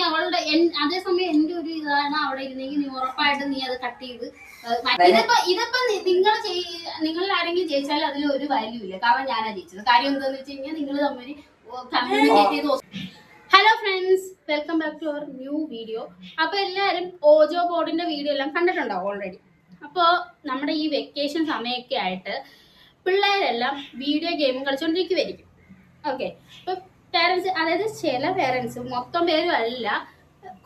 അവളുടെ അതേസമയം എന്റെ ഒരു ഇതാണ് അവിടെ ഇരുന്നെങ്കിൽ നീ ഉറപ്പായിട്ടും നീ അത് കട്ട് ചെയ്ത് ഇതിപ്പോ നിങ്ങൾ ആരെങ്കിലും ജയിച്ചാൽ അതിൽ ഒരു വാല്യൂ ഇല്ല. കാരണം ഞാനാ ജയിച്ചത്. കാര്യം എന്താന്ന് വെച്ച് കഴിഞ്ഞാൽ നിങ്ങൾ തമ്മിൽ കമ്മ്യൂണിക്കേറ്റ് ചെയ്ത്. Hello friends, welcome back to our new video. അപ്പൊ എല്ലാവരും ഓജോ ബോർഡിന്റെ വീഡിയോ എല്ലാം കണ്ടിട്ടുണ്ടാവും ഓൾറെഡി. അപ്പോൾ നമ്മുടെ ഈ വെക്കേഷൻ സമയമൊക്കെ ആയിട്ട് പിള്ളേരെല്ലാം വീഡിയോ ഗെയിം കളിച്ചുകൊണ്ടിരിക്കുമായിരിക്കും. ഓക്കെ, ഇപ്പൊ പേരൻസ്, അതായത് ചില പേരൻസ്, മൊത്തം പേരും അല്ല,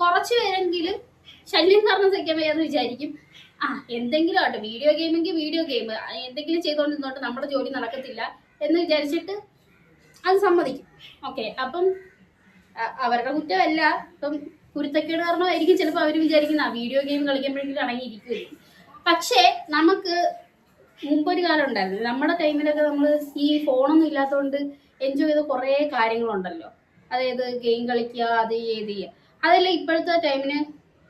കുറച്ച് പേരെങ്കിലും ശല്യം കാരണം സഹിക്കാൻ വയ്യാന്ന് വിചാരിക്കും. എന്തെങ്കിലും ആട്ടെ, വീഡിയോ ഗെയിമെങ്കിൽ വീഡിയോ ഗെയിം, എന്തെങ്കിലും ചെയ്തുകൊണ്ടിരുന്നോട്ട് നമ്മുടെ ജോലി നടക്കത്തില്ല എന്ന് വിചാരിച്ചിട്ട് അത് സമ്മതിക്കും. ഓക്കെ, അപ്പം അവരുടെ കുറ്റമല്ല, ഇപ്പം കുരുത്തക്കേട് കാരണമായിരിക്കും ചിലപ്പോൾ അവർ വിചാരിക്കുന്ന വീഡിയോ ഗെയിം കളിക്കുമ്പോഴെങ്കിലും അടങ്ങിയിരിക്കുമായിരിക്കും. പക്ഷേ നമുക്ക് മുമ്പൊരു കാലം ഉണ്ടായിരുന്നു, നമ്മുടെ ടൈമിലൊക്കെ നമ്മൾ ഈ ഫോണൊന്നും ഇല്ലാത്തതുകൊണ്ട് എൻജോയ് ചെയ്ത കുറേ കാര്യങ്ങളുണ്ടല്ലോ. അതായത് ഗെയിം കളിക്കുക, അത് ചെയ്യുക, അതെല്ലാം ഇപ്പോഴത്തെ ടൈമിന്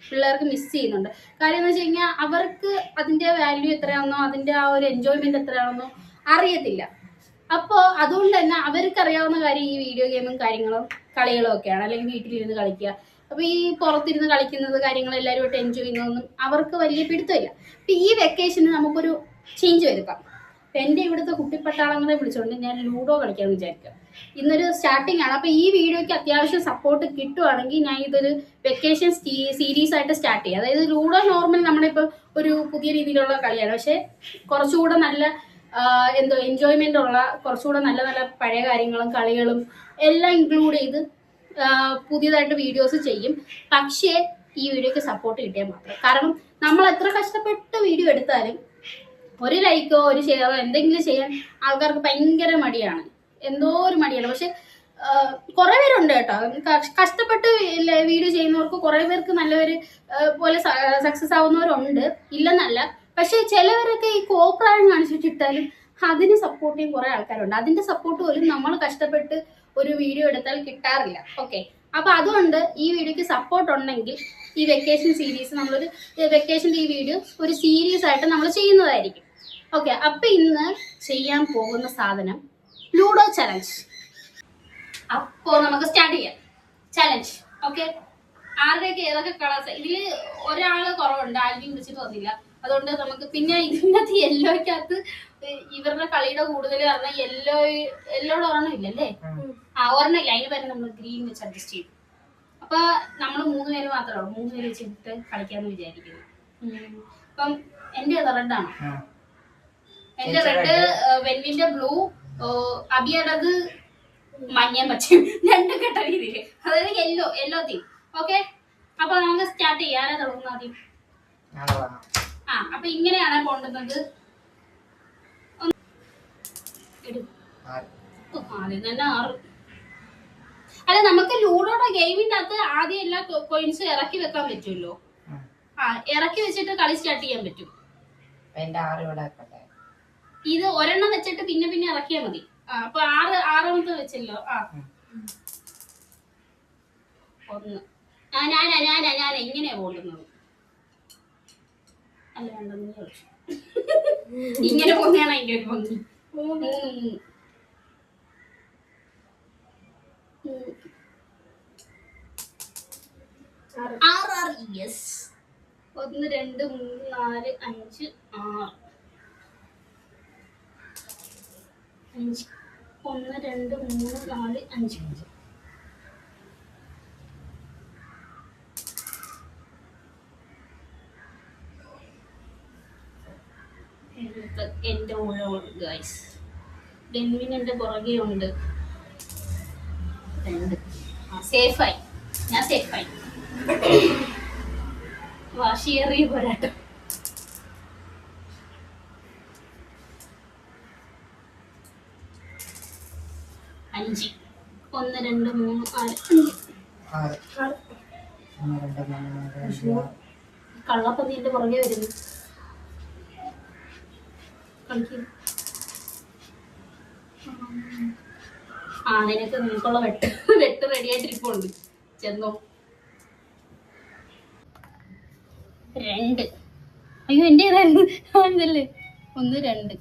പിള്ളേർക്ക് മിസ് ചെയ്യുന്നുണ്ട്. കാര്യം എന്ന് വെച്ച് കഴിഞ്ഞാൽ അവർക്ക് അതിൻ്റെ വാല്യൂ എത്രയാണെന്നോ അതിൻ്റെ ആ ഒരു എൻജോയ്മെന്റ് എത്രയാണെന്നോ അറിയത്തില്ല. അപ്പോൾ അതുകൊണ്ട് തന്നെ അവർക്ക് അറിയാവുന്ന കാര്യം ഈ വീഡിയോ ഗെയിമും കാര്യങ്ങളും കളികളും ഒക്കെയാണ്, അല്ലെങ്കിൽ വീട്ടിലിരുന്ന് കളിക്കുക. അപ്പോൾ ഈ പുറത്തിരുന്ന് കളിക്കുന്നത് കാര്യങ്ങൾ എല്ലാവരുമായിട്ട് എൻജോയ് ചെയ്യുന്നതൊന്നും അവർക്ക് വലിയ പിടുത്തമില്ല. അപ്പം ഈ വെക്കേഷന് നമുക്കൊരു ചേഞ്ച് വരുത്താം. എൻ്റെ ഇവിടുത്തെ കുട്ടിപ്പട്ടാളങ്ങളെ വിളിച്ചുകൊണ്ട് ഞാൻ ലൂഡോ കളിക്കാമെന്ന് വിചാരിക്കാം. ഇന്നൊരു സ്റ്റാർട്ടിംഗ് ആണ്. അപ്പോൾ ഈ വീഡിയോയ്ക്ക് അത്യാവശ്യം സപ്പോർട്ട് കിട്ടുവാണെങ്കിൽ ഞാൻ ഇതൊരു വെക്കേഷൻ സീരീസ് ആയിട്ട് സ്റ്റാർട്ട് ചെയ്യാം. അതായത് ലൂഡോ നോർമൽ നമ്മളിപ്പോൾ ഒരു പുതിയ രീതിയിലുള്ള കളിയാണ്, പക്ഷേ കുറച്ചുകൂടെ നല്ല എൻജോയ്മെന്റ് ഉള്ള, കുറച്ചുകൂടെ നല്ല നല്ല പഴയ കാര്യങ്ങളും കളികളും എല്ലാം ഇൻക്ലൂഡ് ചെയ്ത് പുതിയതായിട്ട് വീഡിയോസ് ചെയ്യും. പക്ഷേ ഈ വീഡിയോക്ക് സപ്പോർട്ട് കിട്ടിയാൽ മാത്രം. കാരണം നമ്മൾ എത്ര കഷ്ടപ്പെട്ട് വീഡിയോ എടുത്താലും ഒരു ലൈക്കോ ഒരു ഷെയറോ എന്തെങ്കിലും ചെയ്യാൻ ആൾക്കാർക്ക് ഭയങ്കര മടിയാണ്, എന്തോ ഒരു മടിയാണ്. പക്ഷെ കുറെ പേരുണ്ട് കേട്ടോ, കഷ്ടപ്പെട്ട് വീഡിയോ ചെയ്യുന്നവർക്ക് കുറെ പേർക്ക് നല്ലൊരു പോലെ സക്സസ് ആവുന്നവരുണ്ട്, ഇല്ലെന്നല്ല. പക്ഷെ ചിലവരൊക്കെ ഈ കോപ്രായം കാണിച്ചിട്ടിട്ടാലും അതിന് സപ്പോർട്ട് ചെയ്യാൻ കുറെ ആൾക്കാരുണ്ട്. അതിന്റെ സപ്പോർട്ട് പോലും നമ്മൾ കഷ്ടപ്പെട്ട് ഒരു വീഡിയോ എടുത്താൽ കിട്ടാറില്ല. ഓക്കെ, അപ്പൊ അതുകൊണ്ട് ഈ വീഡിയോക്ക് സപ്പോർട്ട് ഉണ്ടെങ്കിൽ ഈ വെക്കേഷൻ സീരീസ്, നമ്മളൊരു വെക്കേഷൻ്റെ ഈ വീഡിയോ ഒരു സീരീസ് ആയിട്ട് നമ്മൾ ചെയ്യുന്നതായിരിക്കും. ഓക്കെ, അപ്പൊ ഇന്ന് ചെയ്യാൻ പോകുന്ന സാധനം ലൂഡോ ചലഞ്ച്. അപ്പോ നമുക്ക് സ്റ്റാർട്ട് ചെയ്യാം ചലഞ്ച്. ഓക്കെ, ആരുടെയൊക്കെ ഏതൊക്കെ കളേഴ്സ്, ഇതില് ഒരാള് കുറവുണ്ട്, ആരെയും വിളിച്ചിട്ട് വന്നില്ല. അതുകൊണ്ട് നമുക്ക് പിന്നെ ഇതിനകത്ത് യെല്ലോയ്ക്കകത്ത് ഇവരുടെ കളിയുടെ കൂടുതൽ പറഞ്ഞാൽ യെല്ലോയുടെ ഒരെണ്ണം ഇല്ലല്ലേ? ഒരെണ്ണം ഇല്ല, അതിന് പേര് നമ്മൾ ഗ്രീൻ വെച്ച് അഡ്ജസ്റ്റ് ചെയ്തു. അപ്പൊ നമ്മൾ 3 പേര് മാത്രമേ ഉള്ളൂ, 3 പേര് വെച്ചിട്ട് കളിക്കാന്ന് വിചാരിക്കുന്നു. അപ്പം എന്റെ റെഡാണ്, എന്റെ റെഡ്, വെന്നിന്റെ ബ്ലൂ, അബിയുടേത് മഞ്ഞയും പച്ചയും, രണ്ടും കെട്ട രീതിയില്, അതായത് യെല്ലോ തീം. ഓക്കെ, അപ്പൊ നമുക്ക് സ്റ്റാർട്ട് ചെയ്യാൻ തുടങ്ങുന്ന ആദ്യം. അപ്പൊ ഇങ്ങനെയാണ് പോണ്ടുന്നത്. ആദ്യം തന്നെ 6. അല്ല, നമുക്ക് ലൂഡോയുടെ ഗെയിമിന്റെ അകത്ത് ആദ്യം എല്ലാ കോയിൻസ് ഇറക്കി വെക്കാൻ പറ്റുമല്ലോ. ഇറക്കി വെച്ചിട്ട് കളി സ്റ്റാർട്ട് ചെയ്യാൻ പറ്റും. ഇത് ഒരെണ്ണം വെച്ചിട്ട് പിന്നെ പിന്നെ ഇറക്കിയാൽ മതി. അപ്പൊ 6 വെച്ചല്ലോ. 1. ഞാൻ എങ്ങനെയാ പോകുന്നത്? അല്ല, വേണ്ടെന്ന് ചോദിച്ചു. ഇങ്ങനെ പോകുന്നതാണ് അതിന്റെ ഒരു ഭംഗി. 6. യെസ്. 1 2 3 4 5 6. 1 2 3 4 5. എന്റെ ഉള്ളുണ്ട് ഗൈസ്. ഡെൻവിൻ എന്റെ പുറകെ ഉണ്ട്. 2. സേഫായി, ഞാൻ സേഫായി. വാശിയേറിയ പോരാട്ടം. 5. 1 2 3 4 5. കള്ളപ്പന്നി എന്റെ പുറകെ വരുന്നു. നിനക്കുള്ള വെട്ട് റെഡി ആയിട്ടിരിപ്പുണ്ട്, ചെന്നോ. 2. അയ്യോ, എന്റെ ഇതല്ലേ. 1 2.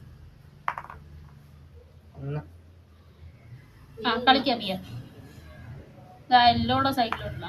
കളിക്കാം. എല്ലോടെ സൈക്കിളുണ്ടോ?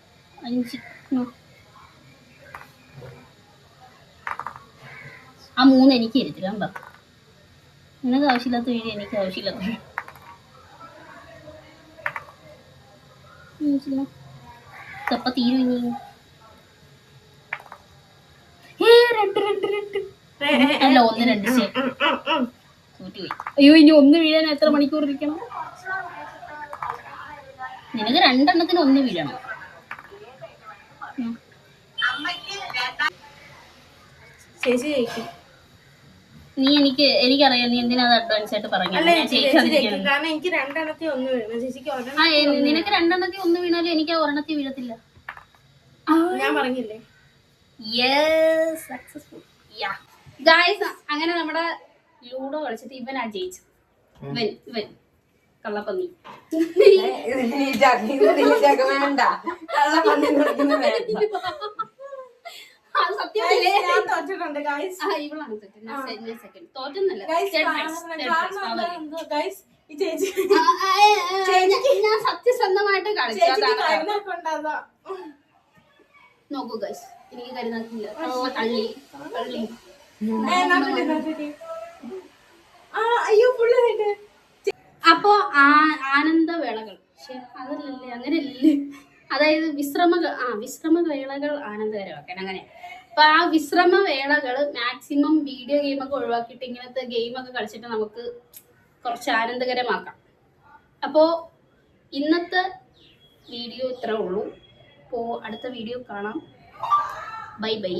5 ആ 3 എനിക്ക് ഇരുത്തില്ല കണ്ടോ. നിനക്ക് ആവശ്യമില്ലാത്ത വീഡിയോ എനിക്ക് ആവശ്യമില്ലാത്ത എപ്പ തീരും ഇനി? അല്ല 1 2 തോറ്റുപോയി. അയ്യോ ഇനി 1 വീഴാൻ എത്ര മണിക്കൂർ ഇരിക്കണം? നിനക്ക് 2 എണ്ണത്തിന് 1 വീഴണം. ചേച്ചി ജയിക്കും. നീ എനിക്കറിയാം നീ എന്തിനാ അത് അഡ്വാൻസ് ആയിട്ട് പറഞ്ഞു. അല്ല ചേച്ചി ജയിക്കും. കാരണം എനിക്ക് 2 എണ്ണത്തിൽ 1 വീഴണം. ചേച്ചിക്ക് ആ നിനക്ക് 2 എണ്ണത്തിൽ 1 വീണാലും എനിക്ക് 1 എണ്ണത്തിൽ വീഴത്തില്ല. ഞാൻ പറഞ്ഞില്ലേ. സക്സസ്ഫുൾ. ഗായ്സ് അങ്ങനെ നമ്മുടെ ലൂഡോ കളിച്ചിട്ട് ഇവനാ ജയിച്ചത്. ഇവൻ കള്ളപ്പന്നി. വേണ്ട അത് സത്യമല്ലേ? ഞാൻ തോറ്റിട്ടുണ്ട് ഗൈസ്. ഇവളാണ് സെക്കൻഡ് തോറ്റൊന്നല്ല. ഗൈസ് ഈ ചേച്ചി ഞാൻ സത്യസന്ധമായിട്ട് കളിച്ചു. കൊണ്ടാ നോക്കൂ ഗൈസ് എനിക്ക് കരുതാക്കില്ല. തള്ളി അയ്യോ ഫുള്ള്. അപ്പോ ആനന്ദവേളകൾ അതല്ലേ അങ്ങനെയല്ലേ, അതായത് വിശ്രമവേളകൾ ആനന്ദകരമാക്കാൻ അങ്ങനെ. അപ്പൊ ആ വിശ്രമവേളകൾ മാക്സിമം വീഡിയോ ഗെയിമൊക്കെ ഒഴിവാക്കിയിട്ട് ഇങ്ങനത്തെ ഗെയിമൊക്കെ കളിച്ചിട്ട് നമുക്ക് കുറച്ച് ആനന്ദകരമാക്കാം. അപ്പോൾ ഇന്നത്തെ വീഡിയോ ഇത്രേ ഉള്ളൂ. അപ്പോൾ അടുത്ത വീഡിയോ കാണാം. Bye bye.